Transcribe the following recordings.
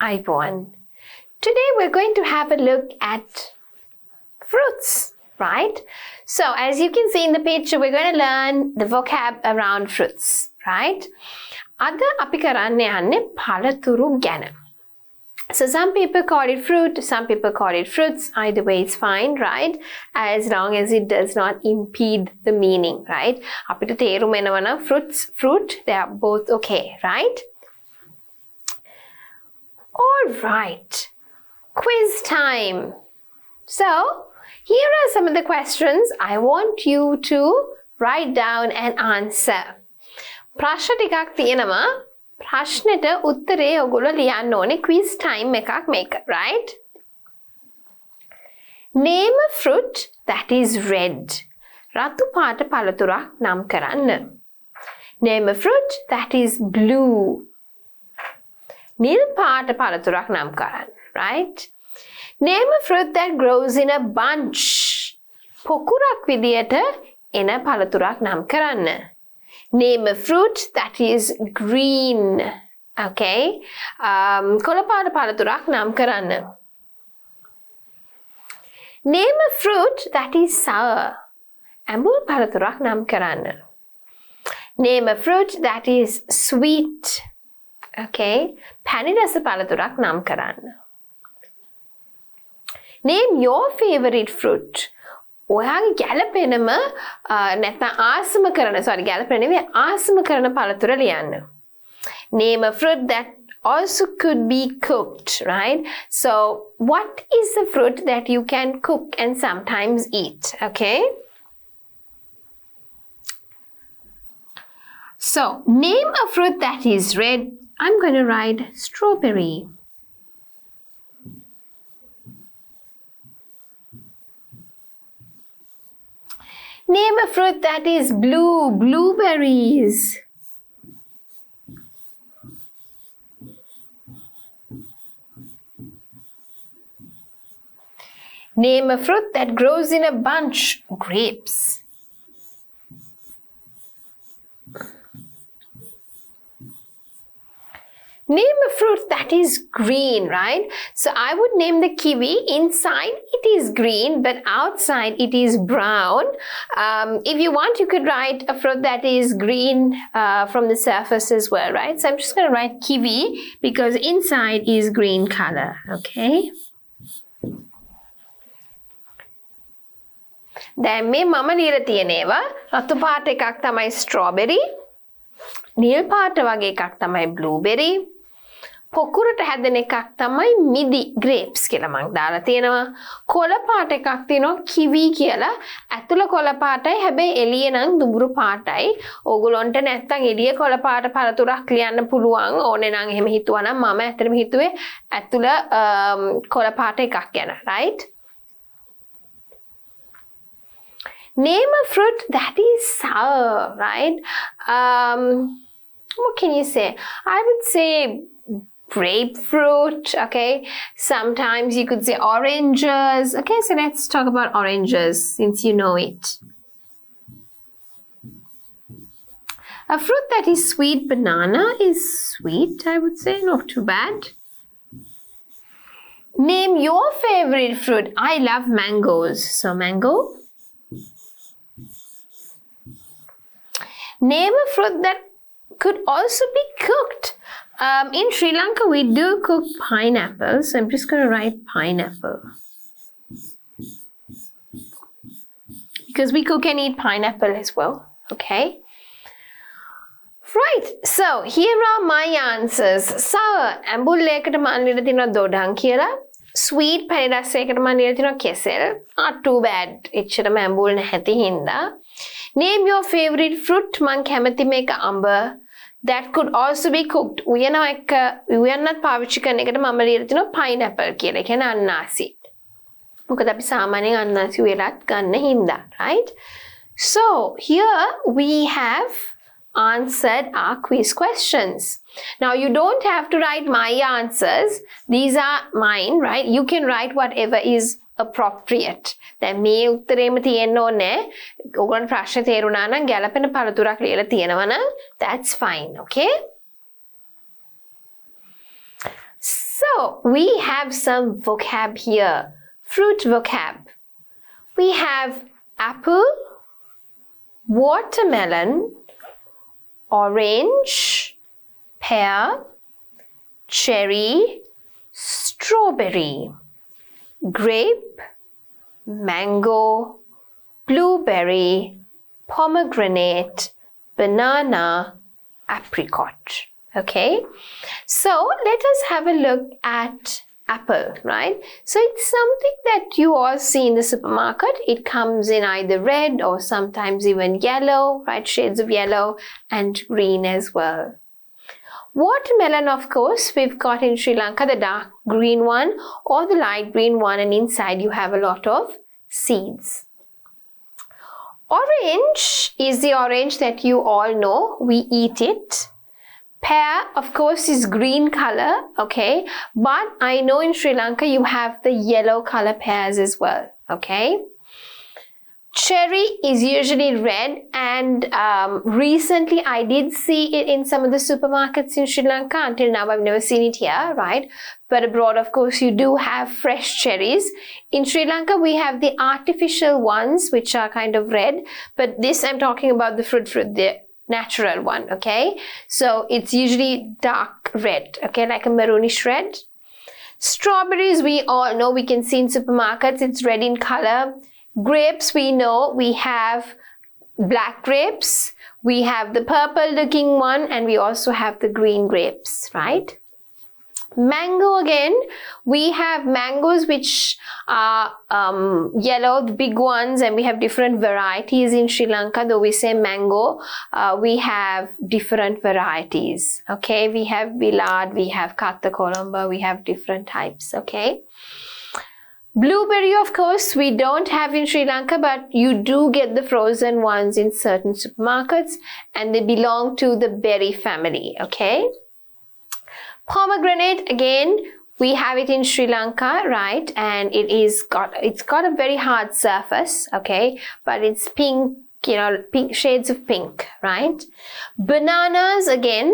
Ivan. Today we're going to have a look at fruits, right? So as you can see in the picture, we're going to learn the vocab around fruits, right? Ada api karanne yanne palaturu ගැන. So some people call it fruit, some people call it fruits. Either way it's fine, right? As long as it does not impede the meaning, right? Apita තේරුම එනවා නම් fruits, fruit, they are both okay, right? All right, quiz time. So here are some of the questions I want you to write down and answer. ප්‍රශ්න ටිකක් තියෙනවා. ප්‍රශ්නෙට උත්තරේ ඔයගොල්ලෝ ලියන්න ඕනේ quiz time එකක් මේක, right? Name a fruit that is red. රතු පාට පළතුරක් නම් කරන්න. Name a fruit that is blue. නිල් පාට පළතුරක් නම් කරන්න, right? Name a fruit that grows in a bunch. පොකුරක් විදියට එන පළතුරක් නම් කරන්න. Name a fruit that is green. Okay? කොළ පාට පළතුරක් නම් කරන්න. Name a fruit that is sour. ඇඹුල් පළතුරක් නම් කරන්න. Name a fruit that is sweet. Okay? පැණි රස පළතුරක් නම් කරන්න. Name your favorite fruit. ඔයාගේ ගැළපෙනම නැත්නම් ආසම කරන ගැළපෙන නෙවෙයි ආසම කරන පළතුර ලියන්න. Name a fruit that also could be cooked, right? So what is the fruit that you can cook and sometimes eat, okay? So name a fruit that is red. I'm going to write strawberry. Name a fruit that is blue. Blueberries. Name a fruit that grows in a bunch. Grapes. Name a fruit that is green, right? So I would name the kiwi. Inside it is green, but outside it is brown. If you want, you could write a fruit that is green from the surface as well, right? So I'm just going to write kiwi because inside is green color, okay? දැන් මේ මම ලියලා තියෙනේවා රතු පාට එකක් තමයි strawberry. නිල් පාට වගේ එකක් තමයි blueberry. පොකුරට හැදෙන එකක් තමයි මිදි grapes කියලා මම දාලා තියෙනවා. කොළ පාට එකක් තියෙනවා kiwi කියලා. ඇතුළ කොළ පාටයි හැබැයි එළිය නම් දුඹුරු පාටයි. ඕගොල්ලන්ට නැත්තම් එළිය කොළ පාට පළතුරක් ලියන්න පුළුවන්. ඕනේ නම් එහෙම හිතුවා නම් මම ඇත්තටම හිතුවේ ඇතුළ කොළ පාට එකක් ගැන, right? Name a fruit that is sour, right? What can you say? I would say grapefruit, okay? Sometimes you could say oranges. Okay, so let's talk about oranges since you know it. A fruit that is sweet, banana is sweet, I would say, not too bad. Name your favorite fruit. I love mangoes, so mango. Name a fruit that could also be cooked. In Sri Lanka, we do cook pineapple, so I'm just going to write pineapple. Because we cook and eat pineapple as well, okay? Right, so here are my answers. Sour, ඇඹුල් එකකට මම ලියලා තිනවා දොඩම් කියලා. Sweet, පැණි රස එකකට මම ලියලා තිනවා කෙසෙල්. Not too bad. එච්චරම ඇඹුල් නැති හින්දා. Name your favorite fruit. මං කැමති මේක අඹ. That could also be cooked. උයනත් පාවිච්චි කරන එකට මම ලියලා තිනවා pineapple කියලා. ඒ කියන්නේ අන්නාසි. මොකද අපි සාමාන්‍යයෙන් අන්නාසි උයලත් ගන්න හින්දා, right? So here we have answered our quiz questions. Now you don't have to write my answers. These are mine, right? You can write whatever is appropriate. දැන් මේ උත්තරේම තියෙන්න ඕනේ. ඔයගොල්ලන් ප්‍රශ්න තේරුණා නම් ගැළපෙන පළතුරක් ලියලා තියෙනවා නම් that's fine, okay? So we have some vocab here. Fruit vocab. We have apple, watermelon, orange, pear, cherry, strawberry, grape, mango, blueberry, pomegranate, banana, apricot. Okay, so let us have a look at apple, right? So it's something that you all see in the supermarket. It comes in either red or sometimes even yellow, right? Shades of yellow and green as well. Watermelon, of course, we've got in Sri Lanka the dark green one or the light green one, and inside you have a lot of seeds. Orange is the orange that you all know. We eat it. Pear, of course, is green color, okay? But I know in Sri Lanka you have the yellow color pears as well, okay? Cherry is usually red, and recently I did see it in some of the supermarkets in Sri Lanka. Until now I've never seen it here, right? But abroad, of course, you do have fresh cherries. In Sri Lanka we have the artificial ones which are kind of red, but this I'm talking about the fruit, the natural one, okay? So it's usually dark red, okay, like a maroonish red. Strawberries, we all know, we can see in supermarkets, it's red in color. Grapes, we know, we have black grapes, we have the purple looking one, and we also have the green grapes, right? Mango, again, we have mangoes which are yellow, the big ones, and we have different varieties in Sri Lanka. Though we say mango, we have different varieties, okay? We have Villard, we have Katta Colombo, we have different types, okay? Blueberry, of course, we don't have in Sri Lanka, but you do get the frozen ones in certain supermarkets, and they belong to the berry family, okay? Pomegranate, again, we have it in Sri Lanka, right? And it's got a very hard surface, okay? But it's pink, you know, pink shades of pink, right? Bananas, again,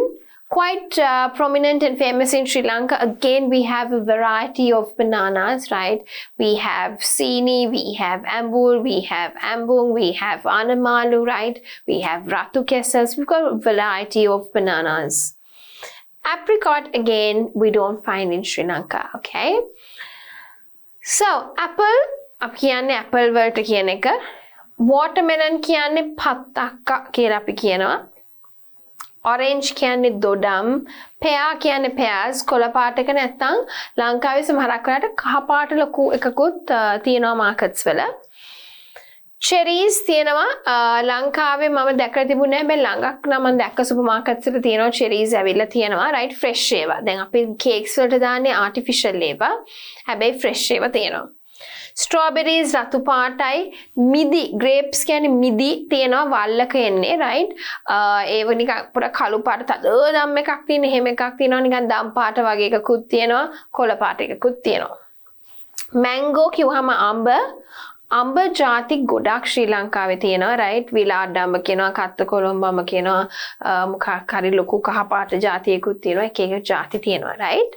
quite prominent and famous in Sri Lanka. Again, we have a variety of bananas, right? We have Sini, we have Ambul, we have Ambung, we have Anamalu, right? We have Ratu Kesas. We've got a variety of bananas. Apricot, again, we don't find in Sri Lanka, okay? So, apple, අපි කියන්නේ apple වලට කියන එක. Watermelon කියන්නේ පත්තක්ක කියලා අපි කියනවා. Orange කියන්නේ දොඩම්. Pear කියන්නේ pears. කොළ පාටක නැත්තම් ලංකාවේ සමහරක් වෙලාවට කහ පාට ලොකු එකකුත් තියෙනවා markets වල. Cherries තියෙනවා ලංකාවේ මම දැකලා තිබුණේ නැහැ. ළඟක් නම් මම දැක්ක supermarkets වල තියෙනවා cherries ඇවිල්ලා තියෙනවා, right? Fresh ඒවා. දැන් අපි cakes වලට දාන්නේ artificial ඒවා. හැබැයි fresh ඒවා තියෙනවා. Strawberries රතු පාටයි. මිදි grapes කියන්නේ මිදි තියෙනවා වල්ලක එන්නේ, right? ඒව නිකන් පුරා කළු පාට තද දම් එකක් තියෙන, එහෙම එකක් තියෙනවා නිකන් දම් පාට වගේ එකකුත් තියෙනවා, කොළ පාට එකකුත් තියෙනවා. Mango කිව්වම අඹ ජාති ගොඩක් ශ්‍රී ලංකාවේ තියෙනවා, right? විලාඩ් අඹ කියනවා, කත්ත කොළඹ අඹ කියනවා, මොකක් හරි ලොකු කහ පාට ජාතියකුත් තියෙනවා, එක එක ජාති තියෙනවා, right?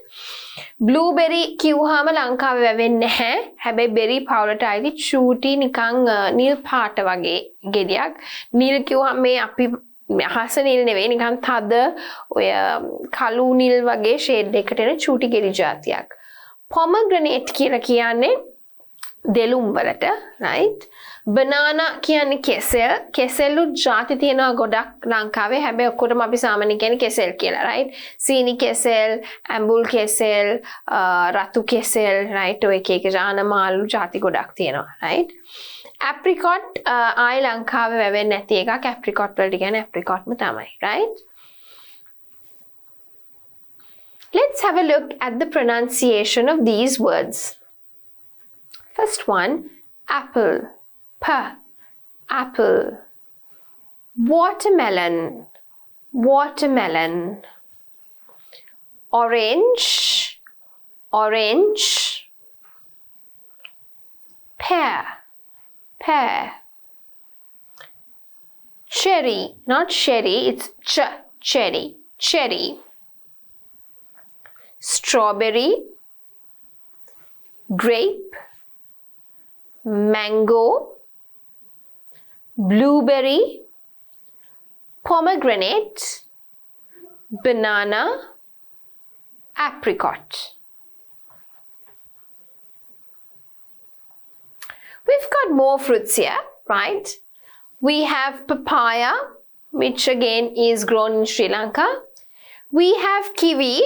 Blueberry කිව්වහම ලංකාවේ වැවෙන්නේ නැහැ. හැබැයි berry powder අයිති චූටි නිකන් නිල් පාට වගේ ගෙඩියක්. නිල් කිව්වහම මේ අපි අහස නිල් නෙවෙයි, නිකන් තද ඔය කළු නිල් වගේ shade එකකට එන චූටි ගෙඩි ජාතියක්. Pomegranate කියලා කියන්නේ දෙලුම් වලට, right? Banana කියන්නේ කෙසෙල්. කෙසෙල්ලු ಜಾති තියෙනවා ගොඩක් ලංකාවේ. හැබැයි ඔක්කොටම අපි සාමාන්‍යයෙන් කියන්නේ කෙසෙල් කියලා, right? සීනි කෙසෙල්, ඇඹුල් කෙසෙල්, රතු කෙසෙල්, right? ඔය එක එක ජානමාලු ಜಾති ගොඩක් තියෙනවා, right? Apricot ආයි ලංකාවේ වැවෙන්නේ නැති එකක්. Apricot වලට කියන්නේ apricotම තමයි, right? Let's have a look at the pronunciation of these words. First one, apple, p, apple. Watermelon, watermelon. Orange, orange. Pear, pear. Cherry, not sherry, it's cherry, cherry. strawberry, grape, mango, blueberry, pomegranate, banana, apricot. We've got more fruits here, right? We have papaya, which again is grown in Sri Lanka. We have kiwi.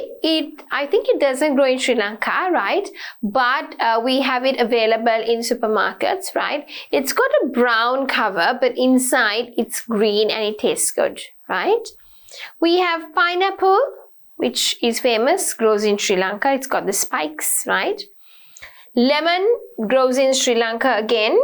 I think it doesn't grow in Sri Lanka, right? But we have it available in supermarkets, right? It's got a brown cover, but inside it's green and it tastes good, right? We have pineapple, which is famous, grows in Sri Lanka. It's got the spikes, right? Lemon grows in Sri Lanka again.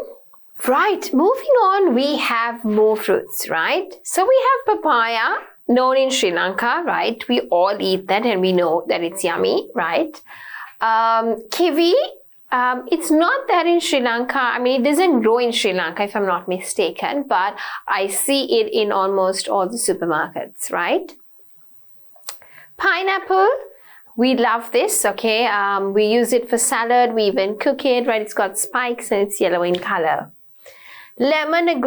Right, moving on, we have more fruits, right? So we have papaya, known in Sri Lanka, right? We all eat that and we know that it's yummy, right? Kiwi, it's not there in Sri Lanka. I mean, it doesn't grow in Sri Lanka if I'm not mistaken, but I see it in almost all the supermarkets, right? Pineapple, we love this, okay? We use it for salad, we even cook it, right? It's got spikes and it's yellow in color. Lemon, a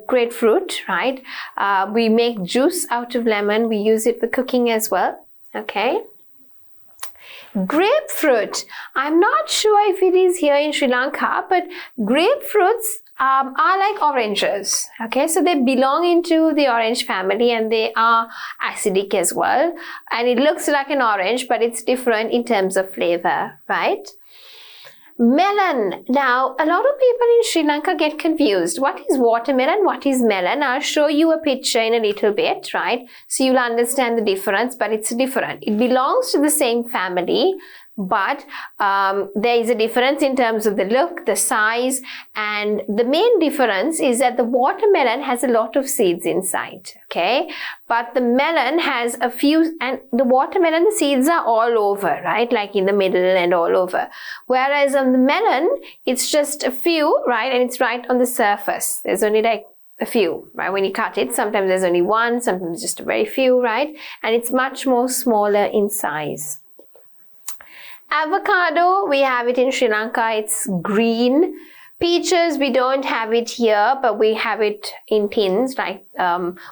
great fruit, right? We make juice out of lemon. We use it for cooking as well, okay? Grapefruit. I'm not sure if it is here in Sri Lanka, but grapefruits are like oranges, okay? So they belong into the orange family and they are acidic as well. And it looks like an orange, but it's different in terms of flavor, right? Melon. Now, a lot of people in Sri Lanka get confused. What is watermelon? What is melon? I'll show you a picture in a little bit, right? So you'll understand the difference, but it's different. It belongs to the same family, but there is a difference in terms of the look, the size, and the main difference is that the watermelon has a lot of seeds inside, okay? But the melon has a few, and the watermelon, the seeds are all over, right? Like in the middle and all over. Whereas on the melon, it's just a few, right? And it's right on the surface. There's only like a few, right? When you cut it, sometimes there's only one, sometimes just a very few, right? And it's much more smaller in size. Avocado, we have it in Sri Lanka, it's green. Peaches, we don't have it here, but we have it in tins, like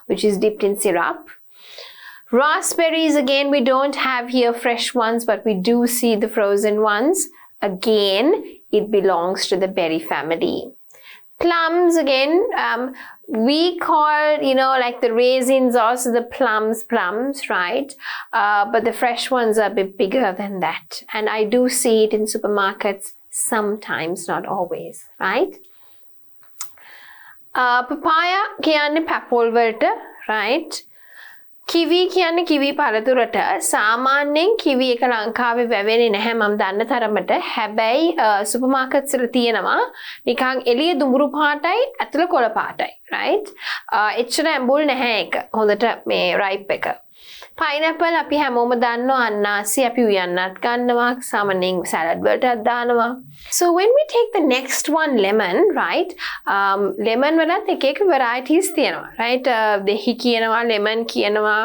which is dipped in syrup. Raspberries, again, we don't have here fresh ones, but we do see the frozen ones. Again, it belongs to the berry family. Plums, again, we call, like the raisins also the plums, right? But the fresh ones are a bit bigger than that. And I do see it in supermarkets sometimes, not always, right? Papaya kiyanne papol walata, right? Kiwi කියන්නේ කිවි පළතුරට සාමාන්‍යයෙන් කිවි එක ලංකාවේ වැවෙන්නේ නැහැ මම දන්න තරමට. හැබැයි super markets වල තියෙනවා නිකන් එළිය දුඹුරු පාටයි ඇතුළ කොළ පාටයි, right? එච්චර ඇඹුල් නැහැ ඒක. හොඳට මේ ripe එක. Pineapple අපි හැමෝම දන්නවා අන්නාසි අපි උයන්නත් ගන්නවා සාමාන්‍යයෙන් salad වලටත් දානවා. So when we take the next one, lemon, right? Lemon වලත් එක එක varieties තියෙනවා, right? දෙහි කියනවා, lemon කියනවා,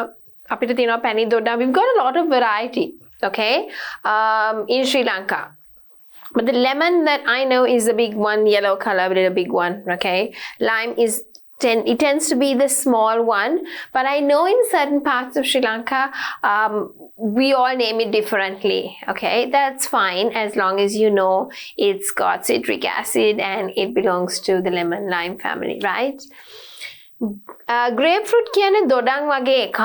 අපිට තියෙනවා පැණි දොඩම්. We've got a lot of variety, okay? In Sri Lanka. But the lemon that I know is the big one, yellow color, but a big one, okay? Lime is it tends to be the small one, but I know in certain parts of Sri Lanka, we all name it differently, okay? That's fine as long as you know it's got citric acid and it belongs to the lemon lime family, right? Grapefruit කියන්නේ දොඩම් වගේ එකක්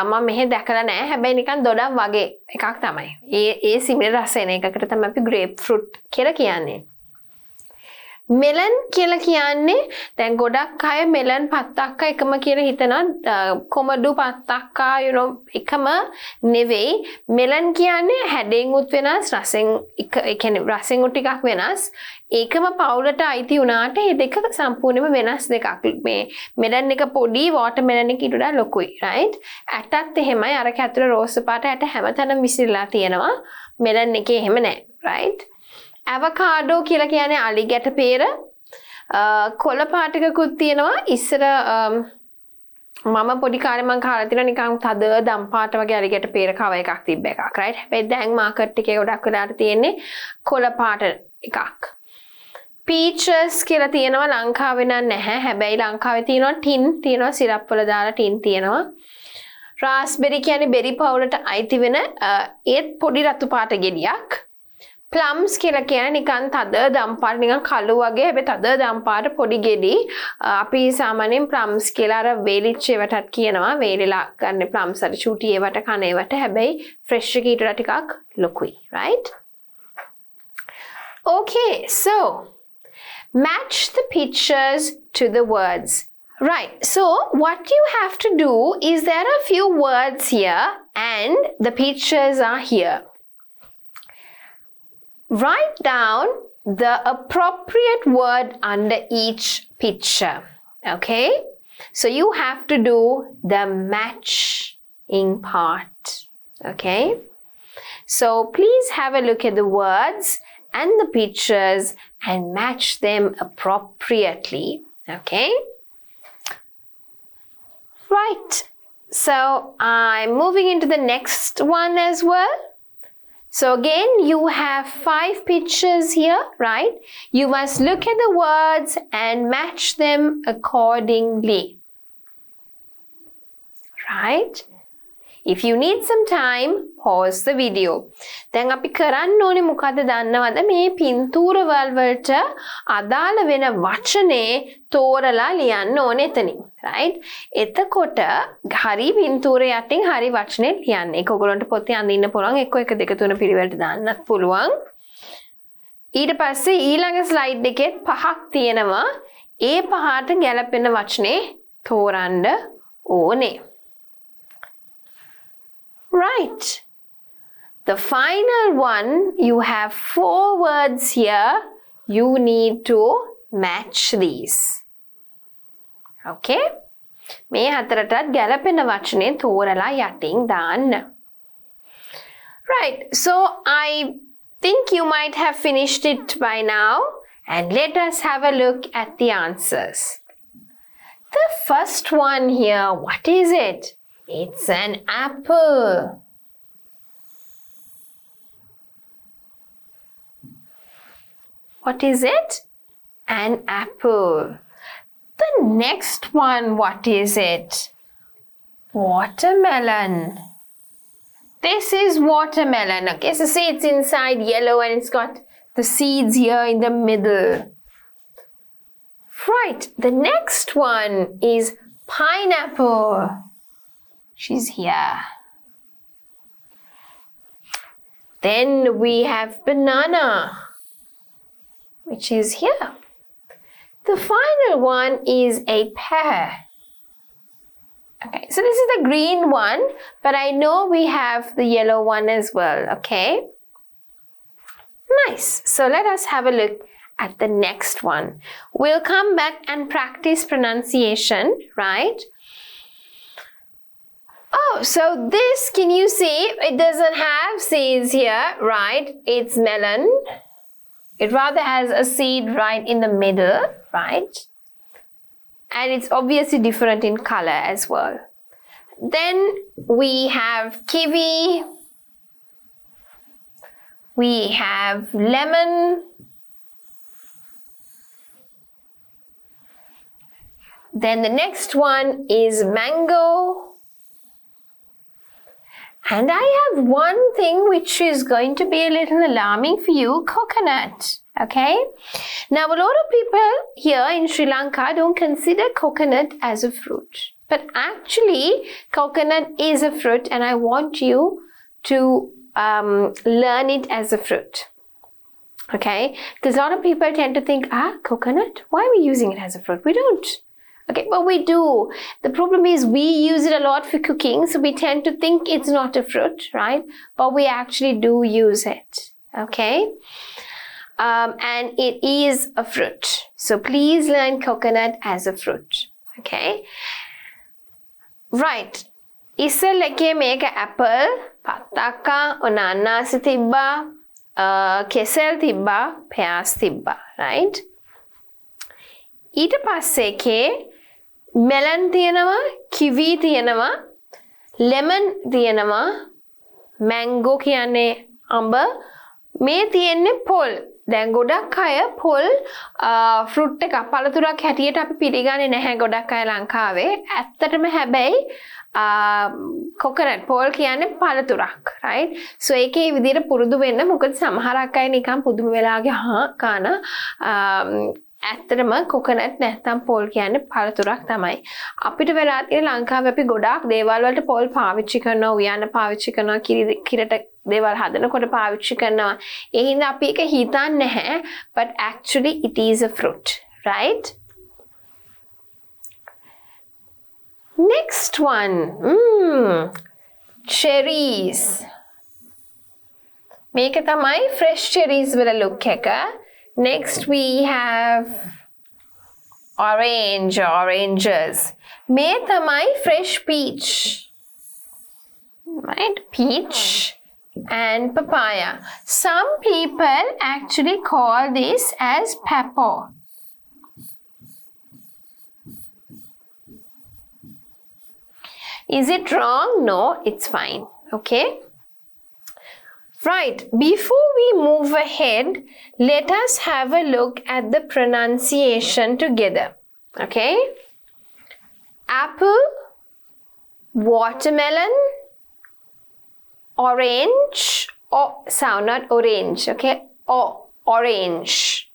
මම මෙහෙ දැකලා නැහැ හැබැයි නිකන් දොඩම් වගේ එකක් තමයි. ඒ සිමිලර් රස එන එකකට තමයි අපි grapefruit කියලා කියන්නේ. Melon කියලා කියන්නේ දැන් ගොඩක් අය melon පත්තක්ක එකම කියලා හිතනවා කොමඩු පත්තක්ක එකම නෙවෙයි melon කියන්නේ හැඩෙන් උත් වෙනස් රසෙන් ඒ කියන්නේ රසෙන් උත් ටිකක් වෙනස් ඒකම පවුලට අයිති වුණාට මේ දෙක සම්පූර්ණයෙන්ම වෙනස් දෙකක් මේ melon එක පොඩි watermelon එක ඊට වඩා ලොකුයි right ඇටත් එහෙමයි අරක ඇතුළේ රෝස පාට ඇට හැමතැනම විසිරලා තියෙනවා melon එකේ එහෙම නැහැ right avocado කියලා කියන්නේ අලිගැට peer කොළ පාටකකුත් තියෙනවා ඉස්සර මම පොඩි කාලේ මං කාලා තියෙනවා නිකන් තද දම් පාට වගේ අලිගට පේර කව එකක් තිබ්බ එකක් right හැබැයි දැන් මාකට් එකේ ගොඩක් වෙලාට තියෙන්නේ කොළ පාට එකක් peaches කියලා තියෙනවා ලංකාවේ නම් නැහැ හැබැයි ලංකාවේ තියෙනවා ටින් තියෙනවා සිරප් වල දාලා ටින් තියෙනවා raspberry කියන්නේ බෙරි පවුලට අයිති වෙන ඒත් පොඩි රතු පාට ගෙඩියක් plums කියලා කියන්නේ නිකන් තද දම් පාට නිකන් කළු වගේ හැබැයි තද දම් පාට පොඩි ගෙඩි අපි සාමාන්‍යයෙන් plums කියලා අර වේලිච්ච ඒවටත් කියනවා වේලිලා ගන්න plums අර චූටි ඒවට කන ඒවට හැබැයි fresh එක ඊට ටිකක් ලොකුයි right okay so match the pictures to the words right so what you have to do is there are a few words here and the pictures are here write down the appropriate word under each picture okay so you have to do the matching part okay so please have a look at the words and the pictures and match them appropriately okay right so I'm moving into the next one as well so again you have 5 pictures here right you must look at the words and match them accordingly right if you need some time pause the video දැන් අපි කරන්න ඕනේ මොකද්ද දන්නවද මේ පින්තූර වල වලට අදාළ වෙන වචනේ තෝරලා ලියන්න ඕනේ එතනින් right එතකොට හරි පින්තූර යටින් හරි වචනේ ලියන්න ඒක ඔයගොල්ලන්ට පොතේ අඳින්න පුළුවන් එක්ක 1 2 3 පිළිවෙලට දාන්නත් පුළුවන් ඊට පස්සේ ඊළඟ ස්ලයිඩ් එකේ පහක් තියෙනවා ඒ පහට ගැලපෙන වචනේ තෝරන්න ඕනේ right the final one you have 4 words here you need to match these okay මේ හතරටත් ගැලපෙන වචනේ තෝරලා යටින් දාන්න right so I think you might have finished it by now and let us have a look at the answers the first one here what is it it's an apple what is it an apple the next one what is it watermelon this is watermelon okay so see it's inside yellow and it's got the seeds here in the middle right the next one is pineapple she's here then we have banana which is here the final one is a pear okay so this is the green one but I know we have the yellow one as well okay nice so let us have a look at the next one we'll come back and practice pronunciation right oh so this can you see it doesn't have seeds here right it's melon it rather has a seed right in the middle right and it's obviously different in color as well then we have kiwi we have lemon then the next one is mango and I have one thing which is going to be a little alarming for you coconut okay now a lot of people here in Sri Lanka don't consider coconut as a fruit but actually coconut is a fruit and I want you to learn it as a fruit okay because a lot of people tend to think coconut why are we using it as a fruit we don't okay but we do the problem is we use it a lot for cooking so we tend to think it's not a fruit right but we actually do use it okay and it is a fruit so please learn coconut as a fruit okay right ඉස්සෙල්ලකේ මේක apple පත්තක්කා ඔන්න අනාසි තිබ්බා කෙසෙල් තිබ්බා pears තිබ්බා right ඊට පස්සේ එකේ melon තියෙනවා kiwi තියනවා, lemon තියනවා, mango කියන්නේ අඹ, මේ තියෙන්නේ පොල්. දැන් ගොඩක් අය පොල් ෆෘට් එක පළතුරක් හැටියට අපි පිළිගන්නේ නැහැ ගොඩක් අය ලංකාවේ. ඇත්තටම හැබැයි කොකනට් පොල් කියන්නේ පළතුරක්, right? so ඒකේ විදිහට පුරුදු වෙන්න. මොකද සමහරක් අය නිකන් පුදුම වෙලාගේ කාන ඇත්තටම කොකනට් නැත්තම් පොල් කියන්නේ පළතුරක් තමයි. අපිට වෙලා තියෙන ලංකාවේ අපි ගොඩාක් දේවල් වලට පොල් පාවිච්චි කරනවා, උයන්න පාවිච්චි කරනවා, කිරට දේවල් හදනකොට පාවිච්චි කරනවා. ඒ හින්දා අපි ඒක හිතන්නේ නැහැ, but actually it is a fruit, right? Next one, cherries. මේක තමයි fresh cherries වල look එක. Next we have oranges. මේ තමයි fresh peach, right? Peach and papaya. Some people actually call this as pepper. Is it wrong? No, it's fine. Okay. Right, before we move ahead, let us have a look at the pronunciation together. Okay. Apple, watermelon, orange, sound not orange, okay? Orange.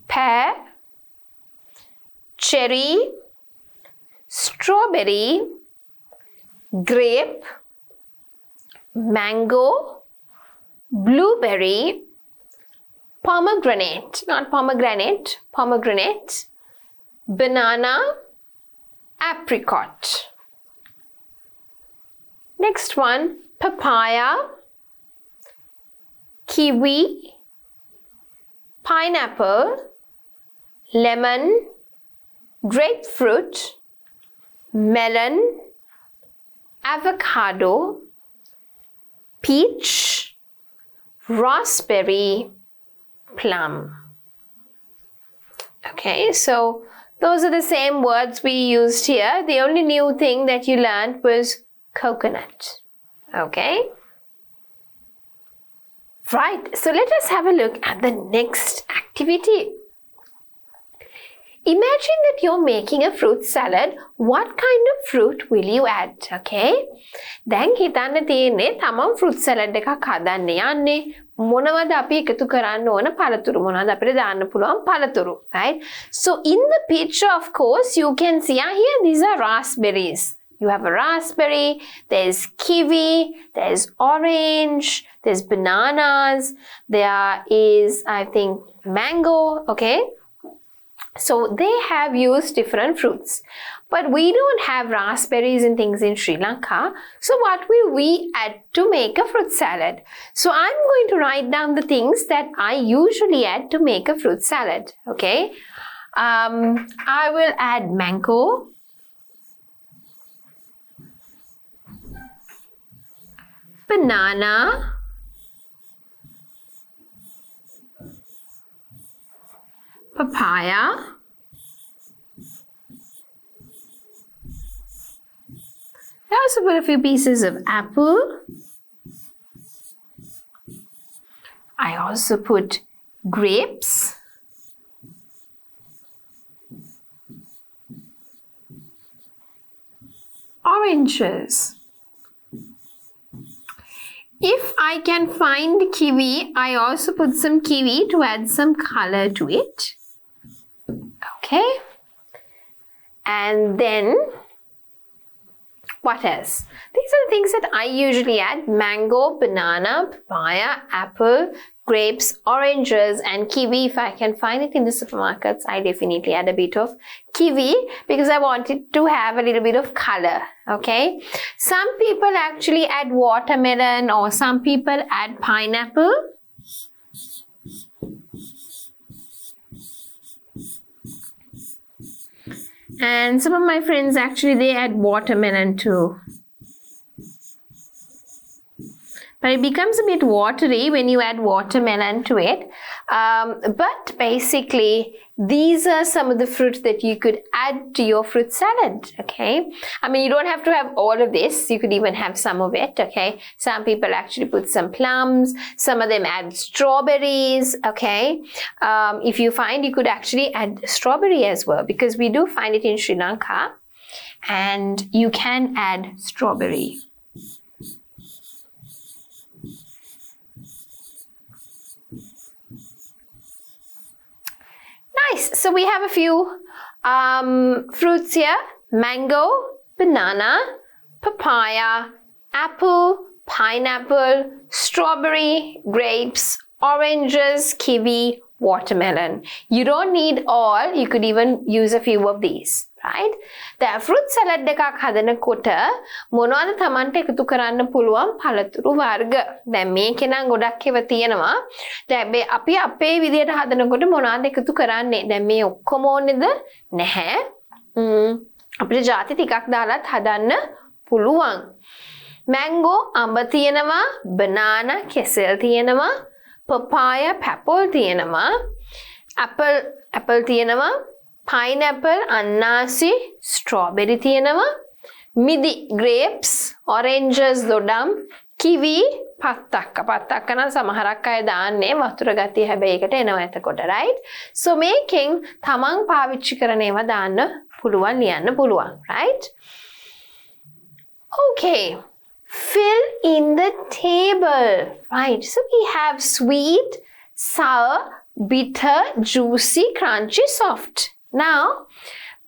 Pear, cherry, strawberry, grape, mango, blueberry, pomegranate, not pomegranate, pomegranate, banana, apricot. Next one, papaya, kiwi, pineapple, lemon, grapefruit, melon, avocado, peach, raspberry, plum. Okay, so those are the same words we used here. The only new thing that you learned was coconut. Okay? Right, so let us have a look at the next activity. Imagine that you're making a fruit salad. What kind of fruit will you add? Okay? දැන් හිතන්න තියෙන්නේ තමන් fruit salad එකක් හදන්න යන්නේ. මොනවද අපි එකතු කරන්න ඕන පළතුරු? මොනවද අපිට දාන්න පුළුවන් පළතුරු? Right? So in the picture, of course, you can see here these are raspberries. You have a raspberry, there's kiwi, there's orange, there's bananas, there is, I think, mango, okay? So they have used different fruits. But we don't have raspberries and things in Sri Lanka. So what will we add to make a fruit salad? So I'm going to write down the things that I usually add to make a fruit salad, okay? I will add mango, banana, papaya, I also put a few pieces of apple. I also put grapes, oranges. If I can find kiwi, I also put some kiwi to add some color to it. Okay. And then, what else? These are the things that I usually add: mango, banana, papaya, apple, grapes, oranges, and kiwi. If I can find it in the supermarkets, I definitely add a bit of kiwi because I want it to have a little bit of color. Okay. Some people actually add watermelon, or some people add pineapple. And some of my friends actually they add watermelon too. But it becomes a bit watery when you add watermelon to it. But basically these are some of the fruits that you could add to your fruit salad, okay? I mean, you don't have to have all of this. You could even have some of it, okay? Some people actually put some plums. Some of them add strawberries, okay? If you find, you could actually add strawberry as well, because we do find it in Sri Lanka, and you can add strawberry. Nice. So we have a few fruits here: mango, banana, papaya, apple, pineapple, strawberry, grapes, oranges, kiwi, watermelon. You don't need all. You could even use a few of these, right? The fruit salad එකක් හදනකොට මොනවද Tamante එකතු කරන්න පුළුවන් පළතුරු වර්ග. දැන් මේකේ නම් ගොඩක් ඒවා තියෙනවා. දැන් අපි අපේ විදියට හදනකොට මොනවද එකතු කරන්නේ? දැන් මේ ඔක්කොම ඕනේද? නැහැ. අපිට ಜಾති ටිකක් දාලත් හදන්න පුළුවන්. mango අඹ තියෙනවා, banana කෙසෙල් තියෙනවා, papaya පැපල් තියෙනවා, apple තියෙනවා, pineapple අන්නාසි, strawberry තියෙනවා, මිදි grapes, oranges දොඩම්, kiwi පත්තක්ක නම් සමහරක් අය දාන්නේ වතුර ගතිය හැබැයි ඒකට එනවා එතකොට, right? so මේකෙන් තමන් පාවිච්චි කරන ඒවා දාන්න පුළුවන්, ලියන්න පුළුවන්, right? okay, fill in the table, right? So we have sweet, sour, bitter, juicy, crunchy, soft. Now,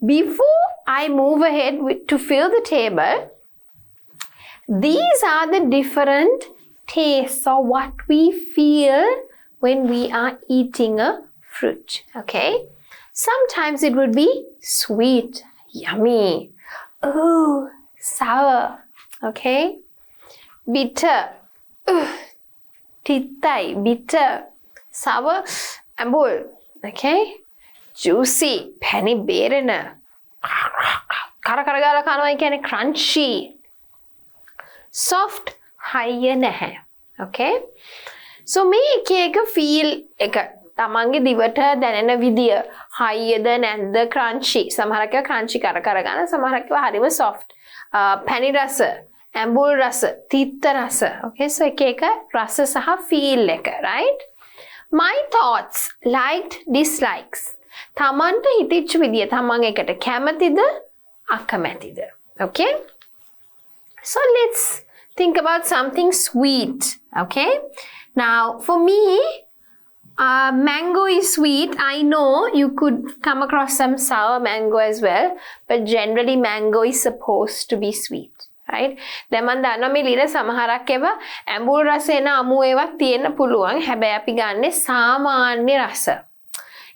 before I move ahead to fill the table, these are the different tastes or what we feel when we are eating a fruit, okay? Sometimes it would be sweet, yummy, ooh, sour, okay? Bitter, tittai, bitter, sour, ambul, okay? Juicy, penny berena, kara gala kanawa කියන්නේ crunchy, soft, high නැහැ, okay? so මේ එක feel එක තමන්ගේ දිවට දැනෙන විදිය high ද නැද්ද crunchy, සමහරක් ඒවා crunchy කර ගන්න, සමහරක් ඒවා හරිම soft, penny රස, ambul රස, තිත්ත රස, okay? so එක රස සහ feel එක, right? my thoughts, liked, dislikes. තමන්ට හිතෙච්ච විදිය තමන් එකට කැමතිද අකමැතිද, okay? so let's think about something sweet, okay? now for me, mango is sweet. I know you could come across some sour mango as well, but generally mango is supposed to be sweet, right? දැන් මම දන්නවා මේ ලියන සමහරක් ඒවා ඇඹුල් රස එන අමු ඒවා තියෙන්න පුළුවන්. හැබැයි අපි ගන්නේ සාමාන්‍ය රස.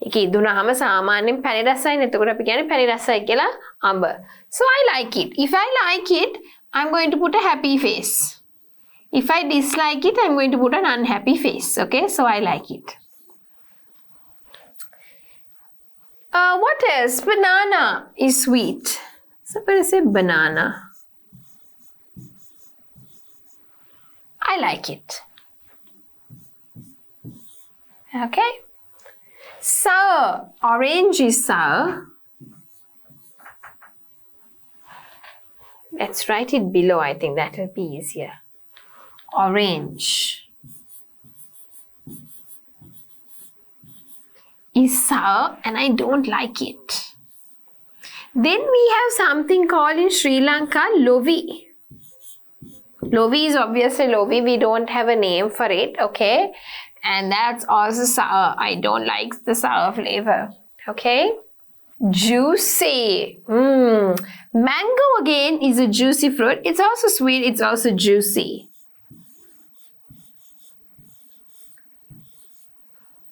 ඒක ඉදුණාම සාමාන්‍යයෙන් පැණි රසයි. එතකොට අපි කියන්නේ පැණි රසයි කියලා අඹ. so I like it. if I like it, I'm going to put a happy face. if I dislike it, I'm going to put an unhappy face, okay? so I like it. what else? Banana is sweet. so I'm going to say banana. I like it. Okay? Sour. Orange is sour. Let's write it below. I think that will be easier. Orange is sour and I don't like it. Then we have something called in Sri Lanka lovi. Lovi is obviously lovi. We don't have a name for it, okay? And that's also sour. I don't like the sour flavor, okay? Juicy. Mango again is a juicy fruit. It's also sweet. It's also juicy.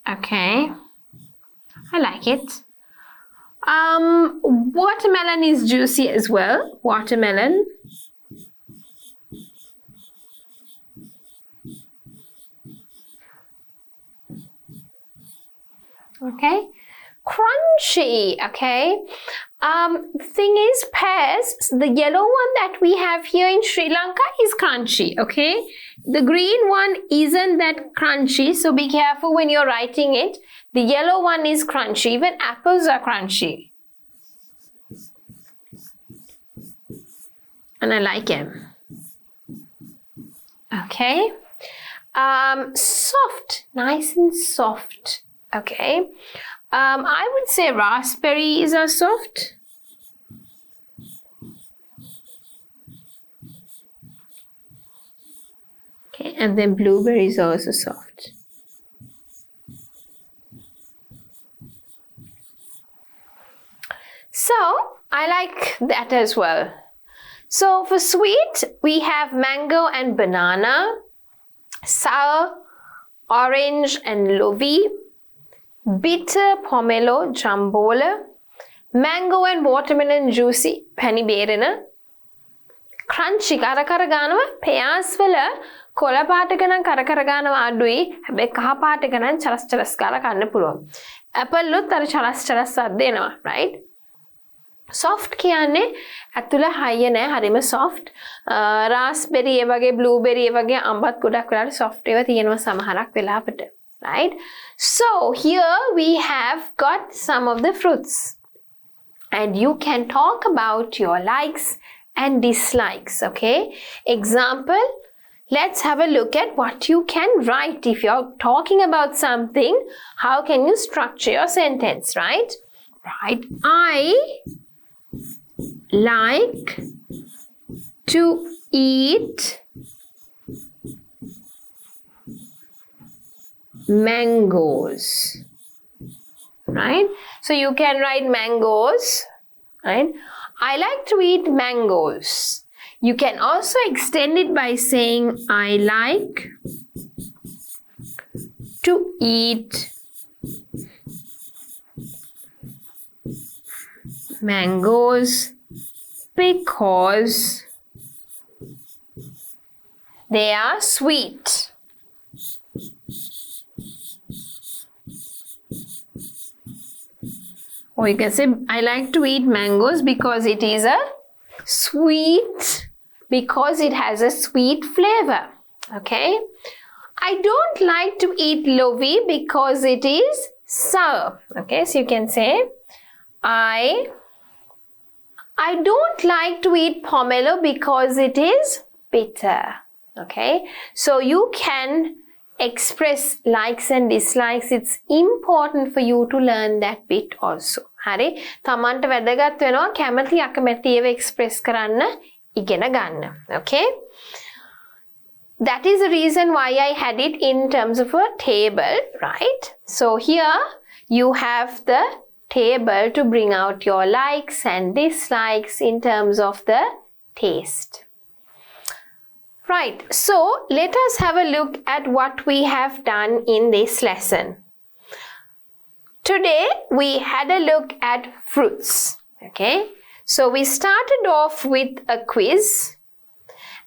Okay. I like it. Watermelon is juicy as well. Watermelon. Okay. crunchy. Okay. Thing is, pears, the yellow one that we have here in Sri Lanka is crunchy. Okay. The green one isn't that crunchy, so be careful when you're writing it. The yellow one is crunchy. Even apples are crunchy. And I like them. Okay. Soft, nice and soft. Okay. I would say raspberries are soft. Okay, and then blueberries are also soft. So I like that as well. So for sweet, we have mango and banana, sour, orange and lovi, bitter pomelo, jambola, mango and watermelon juicy, penny berena, crunchy karakara ganawa, pears wala kola paataka nan karakara ganawa adui, හැබැයි කහ පාටක නම් චලස් චලස් කාලා කන්න පුළුවන්. Apple උත් අර චලස් චලස් අත් දෙනවා, right? soft කියන්නේ ඇතුළ හයිය නෑ, හරිම soft. raspberry ඒ වගේ blueberry ඒ වගේ අඹත් ගොඩක් වෙලාවට soft ඒවා තියෙනවා සමහරක් වෙලාවට, right? So here we have got some of the fruits and you can talk about your likes and dislikes. Okay, example, let's have a look at what you can write. If you're talking about something, how can you structure your sentence, right? Right, I like to eat mangoes, right? So you can write mangoes, right? I like to eat mangoes. You can also extend it by saying I like to eat mangoes because they are sweet. Or you can say I like to eat mangoes because it is a sweet, because it has a sweet flavor. Okay, I don't like to eat lovi because it is sour. Okay, so you can say I don't like to eat pomelo because it is bitter. Okay, so you can express likes and dislikes. It's important for you to learn that bit also. හරි, තමන්ට වැදගත් වෙනවා කැමති අකමැති ඒවා express කරන්න ඉගෙන ගන්න. Okay, that is the reason why I had it in terms of a table, right? So here you have the table to bring out your likes and dislikes in terms of the taste. Right, so let us have a look at what we have done in this lesson. Today we had a look at fruits. Okay, so we started off with a quiz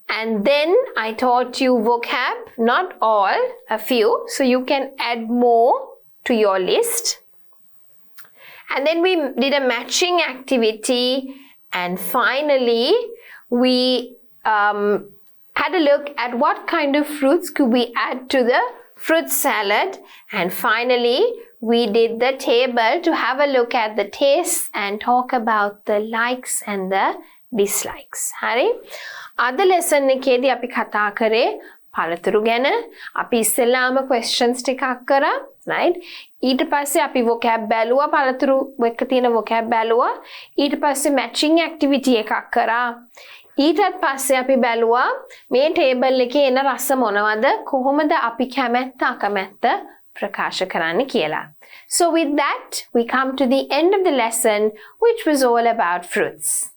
and then I taught you vocab, not all, a few, so you can add more to your list. And then we did a matching activity, and finally we had a look at what kind of fruits could we add to the fruit salad, and finally we did the table to have a look at the tastes and talk about the likes and the dislikes. හරි, අද lesson එකේදී අපි කතා කරේ පළතුරු ගැන. අපි ඉස්සෙල්ලාම questions ටිකක් කරා, right? ඊට පස්සේ අපි vocab බැලුවා, පළතුරු එක්ක තියෙන vocab බැලුවා. ඊට පස්සේ matching activity එකක් කරා. ඊටත් පස්සේ අපි බැලුවා මේ table එකේ එන රස මොනවද, කොහොමද අපි කැමැත්ත අකමැත්ත ප්‍රකාශ කරන්න කියලා. So with that, we come to the end of the lesson, which was all about fruits.